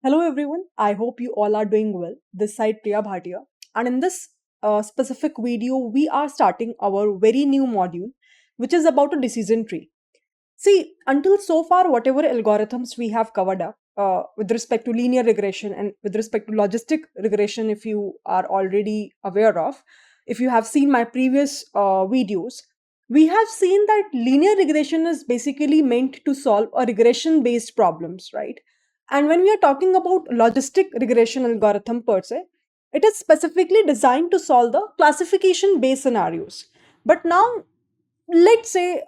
Hello everyone, I hope you all are doing well. This side Priya Bhatia, and in this specific video, we are starting our very new module, which is about a decision tree. See, until so far, whatever algorithms we have covered up with respect to linear regression and with respect to logistic regression, if you are already aware of, if you have seen my previous videos, we have seen that linear regression is basically meant to solve a regression based problems, right? And when we are talking about logistic regression algorithm per se, it is specifically designed to solve the classification based scenarios. But now let's say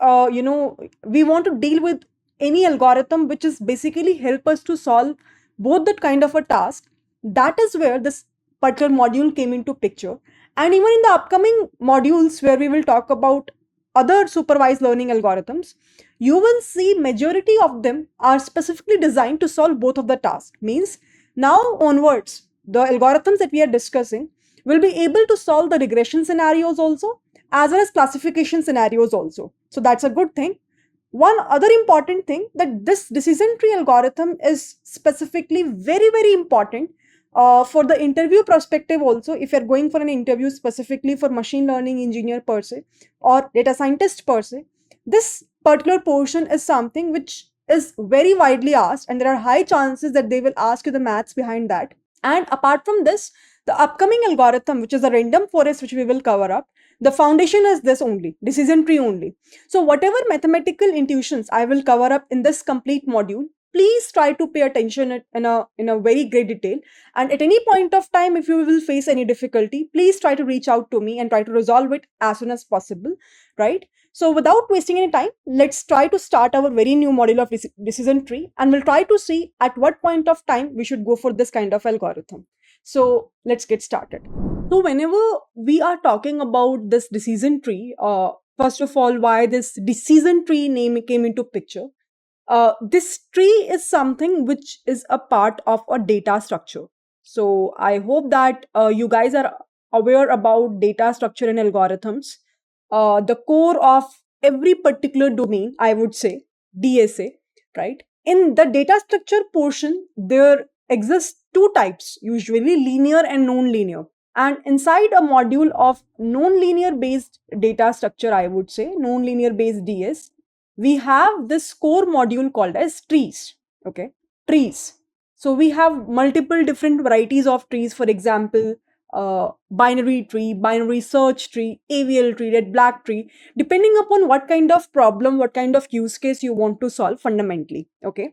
we want to deal with any algorithm which is basically help us to solve both that kind of a task. That is where this particular module came into picture. And even in the upcoming modules where we will talk about other supervised learning algorithms, you will see majority of them are specifically designed to solve both of the tasks. Means now onwards the algorithms that we are discussing will be able to solve the regression scenarios also, as well as classification scenarios also. So that's a good thing. One other important thing, that this decision tree algorithm is specifically very important for the interview perspective also. If you're going for an interview specifically for machine learning engineer per se or data scientist per se, this particular portion is something which is very widely asked, and there are high chances that they will ask you the maths behind that. And apart from this, the upcoming algorithm, which is a random forest, which we will cover up, the foundation is this only, decision tree only. So whatever mathematical intuitions I will cover up in this complete module, please try to pay attention in a very great detail. And at any point of time, if you will face any difficulty, please try to reach out to me and try to resolve it as soon as possible, right? So without wasting any time, let's try to start our very new module of decision tree, and we'll try to see at what point of time we should go for this kind of algorithm. So let's get started. So whenever we are talking about this decision tree, first of all, why this decision tree name came into picture? This tree is something which is a part of a data structure. So I hope that you guys are aware about data structure and algorithms. The core of every particular domain, I would say, DSA, right? In the data structure portion, there exists two types, usually linear and non-linear. And inside a module of non-linear based data structure, I would say, non-linear based DS, we have this core module called as trees. Okay, trees. So we have multiple different varieties of trees. For example, binary tree, binary search tree, AVL tree, red black tree, depending upon what kind of problem, what kind of use case you want to solve fundamentally. Okay.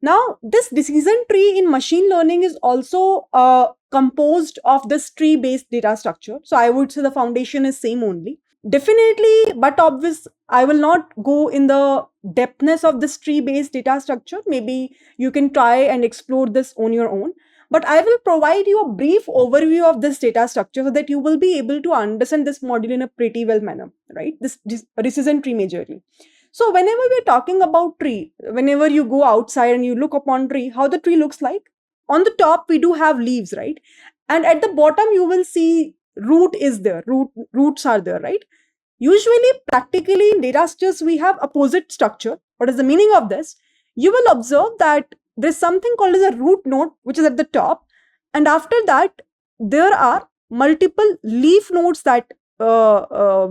Now, this decision tree in machine learning is also composed of this tree based data structure. So I would say the foundation is same only. Definitely, but obvious, I will not go in the depthness of this tree based data structure. Maybe you can try and explore this on your own. But I will provide you a brief overview of this data structure so that you will be able to understand this module in a pretty well manner, right? This decision tree majorly. So whenever we're talking about tree, whenever you go outside and you look upon tree, how the tree looks like? On the top, we do have leaves, right? And at the bottom, you will see root is there, roots are there, right? Usually, practically in data structures, we have opposite structure. What is the meaning of this? You will observe that there's something called as a root node, which is at the top. And after that, there are multiple leaf nodes that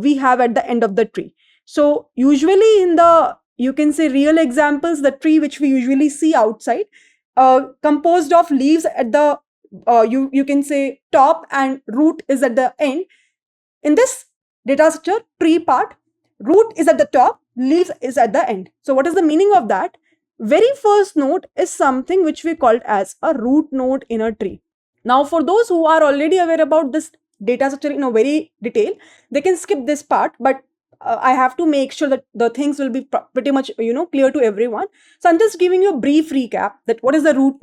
we have at the end of the tree. So usually in the, you can say real examples, the tree which we usually see outside, composed of leaves at the, you can say top, and root is at the end. In this data structure tree part, root is at the top, leaves is at the end. So what is the meaning of that? Very first node is something which we called as a root node in a tree. Now for those who are already aware about this data structure in a very detail, they can skip this part, but I have to make sure that the things will be pretty much clear to everyone. So I'm just giving you a brief recap that what is the root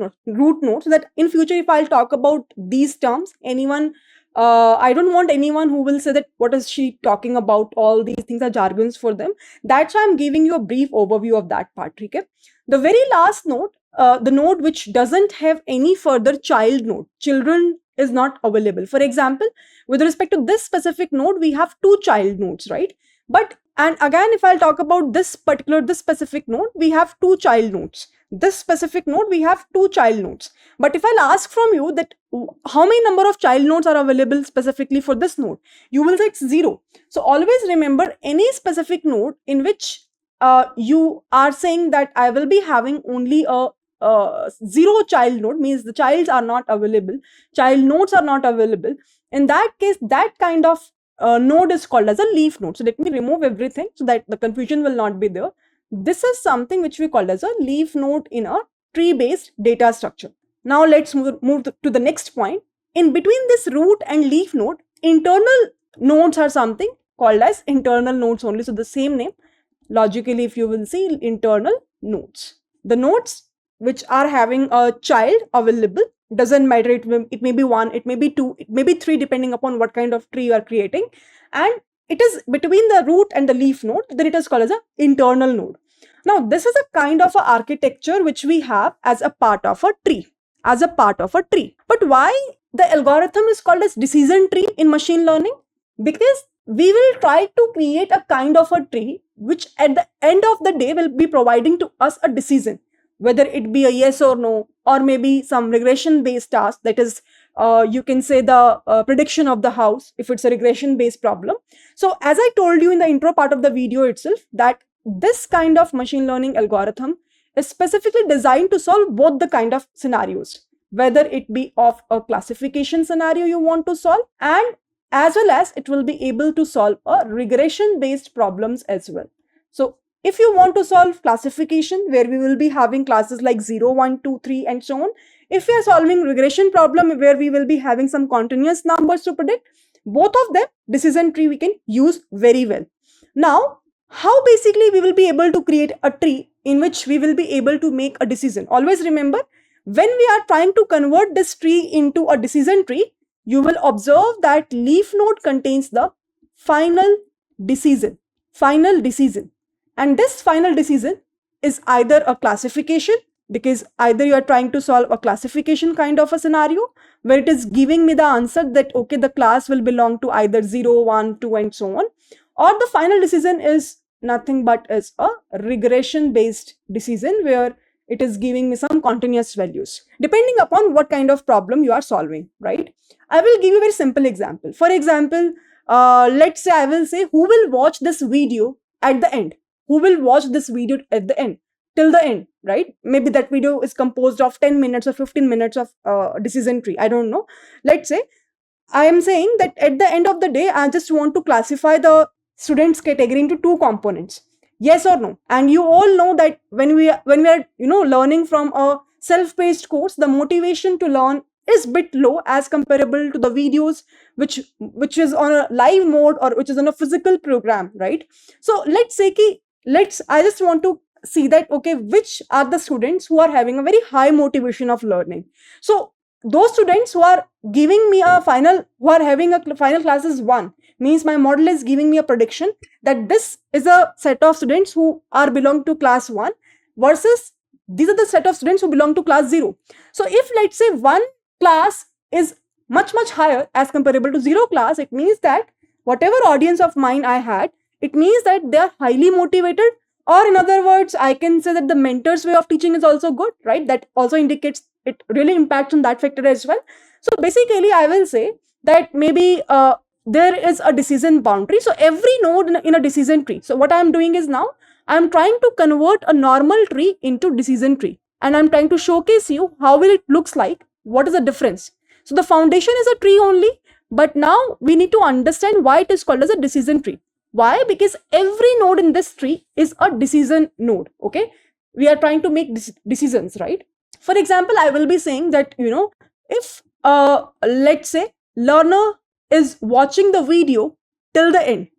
node, so that in future if I'll talk about these terms, anyone I don't want anyone who will say that what is she talking about, all these things are jargons for them. That's why I'm giving you a brief overview of that part. Okay, the very last node, the node which doesn't have any further child node, children is not available. For example, with respect to this specific node, we have two child nodes, right? But and again, if I'll talk about this specific node, we have two child nodes. this specific node, we have 2 child nodes. But if I'll ask from you that how many number of child nodes are available specifically for this node, you will say it's 0. So always remember, any specific node in which you are saying that I will be having only a 0 child node, means the childs are not available, child nodes are not available. In that case, that kind of node is called as a leaf node. So let me remove everything so that the confusion will not be there. This is something which we call as a leaf node in a tree-based data structure. Now let's move to the next point. In between this root and leaf node, internal nodes are something called as internal nodes only. So the same name, logically, if you will see, internal nodes. The nodes which are having a child available, doesn't matter, it may be 1, it may be 2, it may be 3, depending upon what kind of tree you are creating, and it is between the root and the leaf node, then it is called as an internal node. Now this is a kind of a architecture which we have as a part of a tree, But why the algorithm is called as decision tree in machine learning? Because we will try to create a kind of a tree which at the end of the day will be providing to us a decision, whether it be a yes or no, or maybe some regression based task, that is you can say the prediction of the house, if it's a regression based problem. So as I told you in the intro part of the video itself, that this kind of machine learning algorithm is specifically designed to solve both the kind of scenarios, whether it be of a classification scenario you want to solve, and as well as it will be able to solve a regression based problems as well. So if you want to solve classification, where we will be having classes like 0, 1, 2, 3 and so on. If we are solving regression problem where we will be having some continuous numbers to predict, both of them decision tree we can use very well. Now, how basically we will be able to create a tree in which we will be able to make a decision? Always remember, when we are trying to convert this tree into a decision tree, you will observe that leaf node contains the final decision. And this final decision is either a classification, because either you are trying to solve a classification kind of a scenario where it is giving me the answer that okay, the class will belong to either 0, 1, 2 and so on, or the final decision is nothing but is a regression based decision where it is giving me some continuous values, depending upon what kind of problem you are solving, right? I will give you a very simple example. For example, let's say I will say, who will watch this video at the end? Who will watch this video at the end, till the end, right? Maybe that video is composed of 10 minutes or 15 minutes of decision tree. I don't know. Let's say I am saying that at the end of the day, I just want to classify the students category into 2 components, yes or no. And you all know that when we are learning from a self-paced course, the motivation to learn is bit low as comparable to the videos which is on a live mode or which is on a physical program, right? So let's say I just want to see that okay, which are the students who are having a very high motivation of learning. So those students who are giving me a final, who are having a final class is 1, means my model is giving me a prediction that this is a set of students who are belong to class 1 versus these are the set of students who belong to class 0. So if let's say 1 class is much higher as comparable to 0 class, it means that whatever audience of mine I had, it means that they are highly motivated, or in other words, I can say that the mentor's way of teaching is also good, right? That also indicates it really impacts on that factor as well. So basically, I will say that maybe there is a decision boundary. So every node in a decision tree. So what I am doing is now I am trying to convert a normal tree into decision tree, and I am trying to showcase you how will it looks like, what is the difference. So the foundation is a tree only, but now we need to understand why it is called as a decision tree. Why? Because every node in this tree is a decision node. Okay, we are trying to make decisions, right? For example, I will be saying that if let's say learner is watching the video till the end,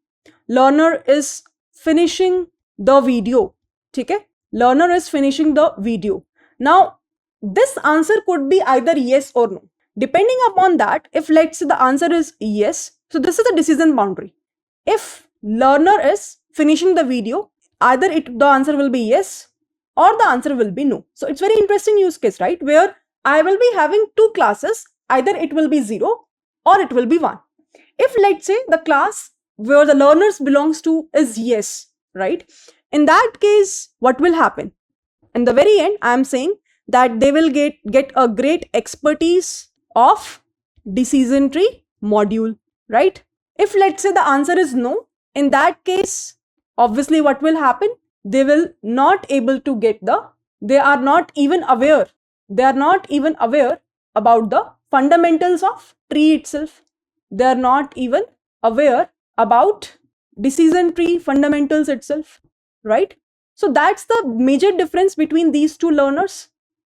learner is finishing the video. Okay, learner is finishing the video. Now this answer could be either yes or no. Depending upon that, if let's say the answer is yes, so this is the decision boundary. If learner is finishing the video, either the answer will be yes or the answer will be no. So it's very interesting use case, right? Where I will be having 2 classes, either it will be 0 or it will be 1. If let's say the class where the learners belongs to is yes, right? In that case, what will happen? In the very end, I am saying that they will get a great expertise of decision tree module, right? If let's say the answer is no, in that case, obviously what will happen? They will not able to get they are not even aware. They are not even aware about the fundamentals of tree itself. They are not even aware about decision tree fundamentals itself, right? So that's the major difference between these two learners,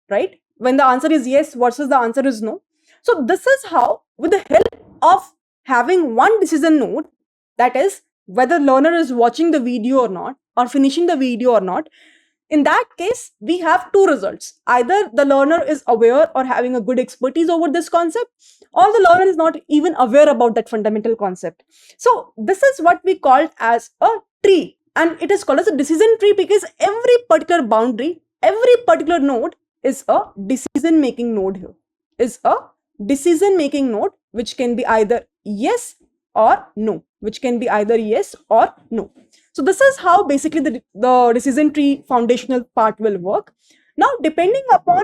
right? When the answer is yes versus the answer is no. So this is how, with the help of having one decision node, that is whether learner is watching the video or not, or finishing the video or not, in that case, we have two results. Either the learner is aware or having a good expertise over this concept, or the learner is not even aware about that fundamental concept. So this is what we call as a tree, and it is called as a decision tree because every particular boundary, every particular node is a decision making node here, is a decision making node which can be either yes or no, which can be either yes or no. So this is how basically the decision tree foundational part will work. Now, depending upon,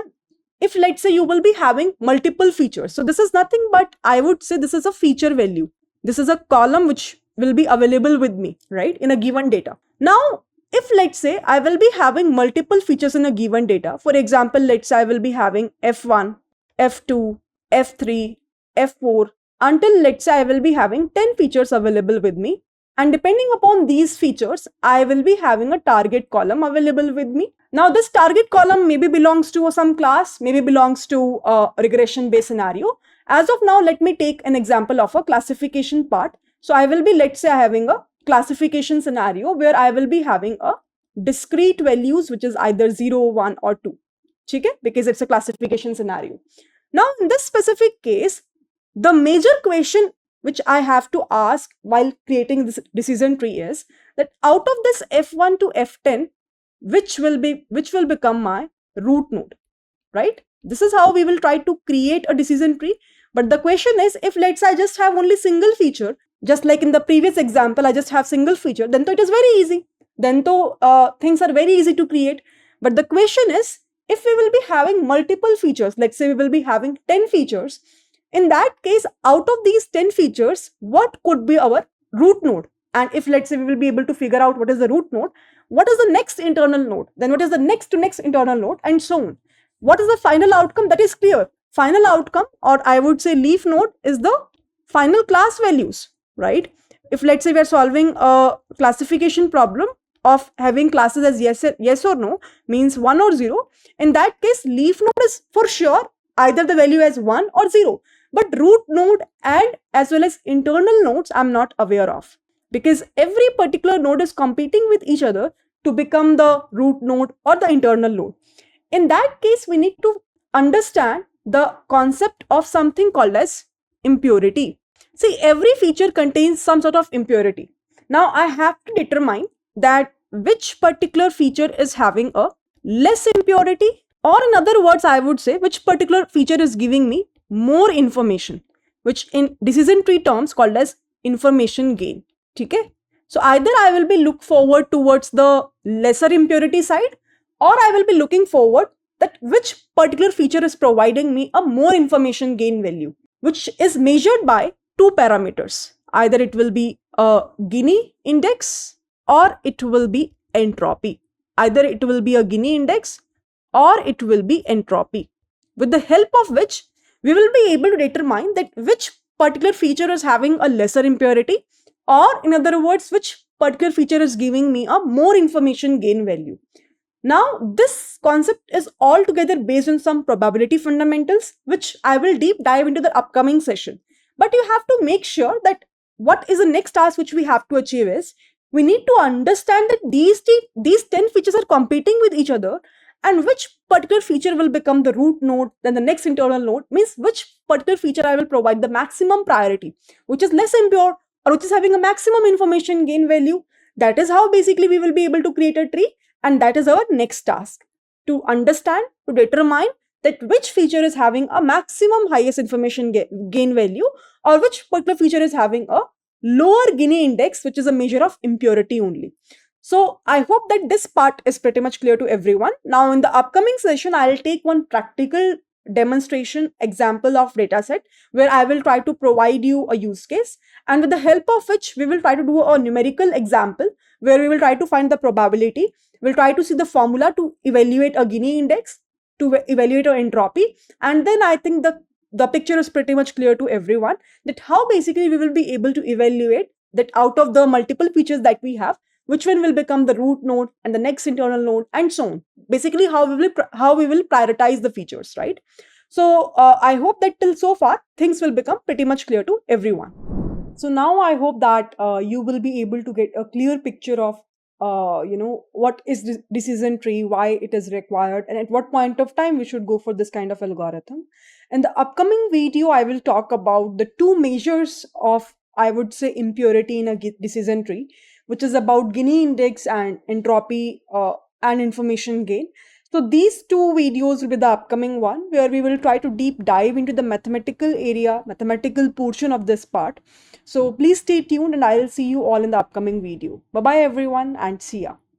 if let's say you will be having multiple features, so this is nothing but, I would say this is a feature value. This is a column which will be available with me, right, in a given data. Now, if let's say I will be having multiple features in a given data, for example, let's say I will be having F1, F2, F3, F4, until let's say I will be having 10 features available with me. And depending upon these features, I will be having a target column available with me. Now, this target column maybe belongs to some class, maybe belongs to a regression based scenario. As of now, let me take an example of a classification part. So I will be, let's say, having a classification scenario where I will be having a discrete values, which is either 0, 1 or 2. Okay? Because it's a classification scenario. Now, in this specific case, the major question which I have to ask while creating this decision tree is that out of this F1 to F10, which will become my root node, right? This is how we will try to create a decision tree. But the question is, if let's say I just have only single feature, just like in the previous example, I just have single feature, then it is very easy. Then things are very easy to create. But the question is, if we will be having multiple features, let's say we will be having 10 features, in that case, out of these 10 features, what could be our root node? And if let's say we will be able to figure out what is the root node, what is the next internal node? Then what is the next to next internal node, and so on. What is the final outcome? That is clear. Final outcome, or I would say leaf node, is the final class values, right? If let's say we are solving a classification problem of having classes as yes or no, means 1 or 0, in that case, leaf node is for sure either the value as 1 or 0. But root node and as well as internal nodes, I'm not aware of, because every particular node is competing with each other to become the root node or the internal node. In that case, we need to understand the concept of something called as impurity. See, every feature contains some sort of impurity. Now, I have to determine that which particular feature is having a less impurity, or in other words, I would say which particular feature is giving me more information, which in decision tree terms called as information gain. Okay? So either I will be look forward towards the lesser impurity side, or I will be looking forward that which particular feature is providing me a more information gain value, which is measured by two parameters. Either it will be a Gini index or it will be entropy. Either it will be a Gini index or it will be entropy, with the help of which we will be able to determine that which particular feature is having a lesser impurity, or in other words, which particular feature is giving me a more information gain value. Now, this concept is altogether based on some probability fundamentals, which I will deep dive into the upcoming session. But you have to make sure that what is the next task which we have to achieve is, we need to understand that these 10 features are competing with each other, and which particular feature will become the root node, then the next internal node, means which particular feature I will provide the maximum priority, which is less impure or which is having a maximum information gain value. That is how basically we will be able to create a tree, and that is our next task, to understand, to determine that which feature is having a maximum highest information gain value, or which particular feature is having a lower Gini index, which is a measure of impurity only. So I hope that this part is pretty much clear to everyone. Now in the upcoming session, I'll take one practical demonstration example of dataset where I will try to provide you a use case, and with the help of which we will try to do a numerical example where we will try to find the probability. We'll try to see the formula to evaluate a Gini index, to evaluate our entropy, and then I think the picture is pretty much clear to everyone that how basically we will be able to evaluate that out of the multiple features that we have, which one will become the root node and the next internal node and so on. Basically how we will prioritize the features, right? So I hope that till so far things will become pretty much clear to everyone. So now I hope that you will be able to get a clear picture of what is this decision tree, why it is required, and at what point of time we should go for this kind of algorithm. In the upcoming video, I will talk about the two measures of, I would say, impurity in a decision tree, which is about Gini index and entropy and information gain. So these two videos will be the upcoming one where we will try to deep dive into the mathematical area, mathematical portion of this part. So please stay tuned and I'll see you all in the upcoming video. Bye bye everyone and see ya.